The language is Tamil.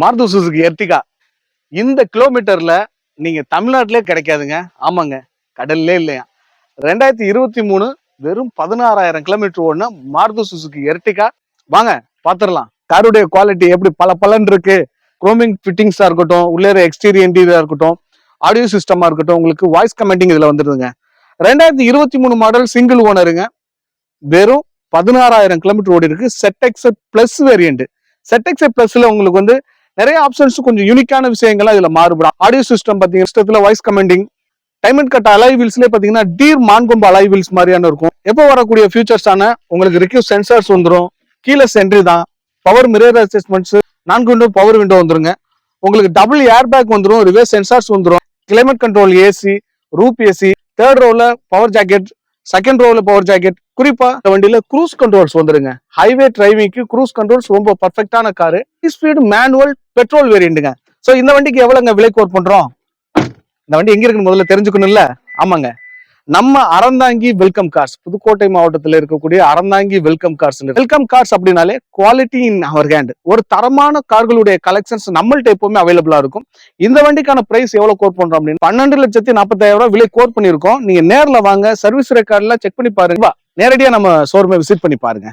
மாருதி சுசுகி எர்டிகா இந்த கிலோமீட்டர்ல நீங்க தமிழ்நாட்டிலே கிடைக்காதுங்க. ஆமாங்க, கடல்லே இல்லையா. 2023 வெறும் 16,000 கிலோமீட்டர் ஓடுன மாருதி சுசுகி எர்டிகா. வாங்க பாத்துரலாம் காருடைய குவாலிட்டி எப்படி பல பலன் இருக்கு. குரோமிங் ஃபிட்டிங்ஸா இருக்கட்டும், உள்ளே எக்ஸ்டீரியர் இன்டீரியரா இருக்கட்டும், ஆடியோ சிஸ்டமா இருக்கட்டும், உங்களுக்கு வாய்ஸ் கமெண்டிங் இதுல வந்துருதுங்க. 2023 மாடல் சிங்கிள் ஓனருங்க. வெறும் 16,000 கிலோமீட்டர் ஓடி இருக்கு. ZX plus variant. ZX பிளஸ்ல உங்களுக்கு வந்து நிறைய ஆப்ஷன்ஸ், கொஞ்சம் யூனிக்கான விஷயங்கள்லாம் இதுல மாறுபடும். ஆடியோ சிஸ்டம் பாத்தீங்கன்னா voice commanding, diamond cut alloy வீல்ஸ்லேயே பாத்தீங்கன்னா டீர் மான்கொம்பு அலாய் வீல்ஸ் மாதிரியான இருக்கும். எப்போ வரக்கூடிய ஃபியூச்சர்ஸான உங்களுக்கு ரிக்யூ சென்சார்ஸ் வந்துடும். கீழே சென்ட்ரி தான், power mirror adjustments, 4 window power window வந்துருங்க. உங்களுக்கு டபுள் ஏர் பேக் வந்துடும், ரிவர்ஸ் சென்சார்ஸ் வந்துடும், climate control AC, roof AC, third ரோல பவர் ஜாக்கெட், செகண்ட் ரோல பவர் ஜாக்கெட். குறிப்பா இந்த வண்டியில க்ரூஸ் கண்ட்ரோல்ஸ் வந்துருங்க. ஹைவே டிரைவிங்க்கு க்ரூஸ் கண்ட்ரோல்ஸ் ரொம்ப பர்ஃபெக்டான காரு. ஸ்பீடு மேனுவல் பெட்ரோல் வேரியண்ட்டுங்க. சோ இந்த வண்டிக்கு எவ்வளவுங்க விலை கோட் பண்றோம்? இந்த வண்டி எங்க இருக்குன்னு முதல்ல தெரிஞ்சுக்கணும்ல. ஆமாங்க, நம்ம அறந்தாங்கி வெல்கம் கார்ஸ், புதுக்கோட்டை மாவட்டத்தில் இருக்கக்கூடிய Aranthangi welcome cars. Welcome cars அப்படின்னாலே குவாலிட்டி இன் அவர் ஹேண்ட். ஒரு தரமான கார்களுடைய கலெக்ஷன்ஸ் நம்மள்ட்ட எப்பவுமே அவைலபிளா இருக்கும். இந்த வண்டிக்கான பிரைஸ் எவ்வளவு கோட் பண்றோம் அப்படின்னு 12,40,000 விலை கோட் பண்ணிருக்கோம். நீங்க நேர்ல வாங்க, சர்வீஸ் ரெக்கார்ட்ல செக் பண்ணி பாருங்க. நேரடியா நம்ம ஷோரூமை விசிட் பண்ணி பாருங்க.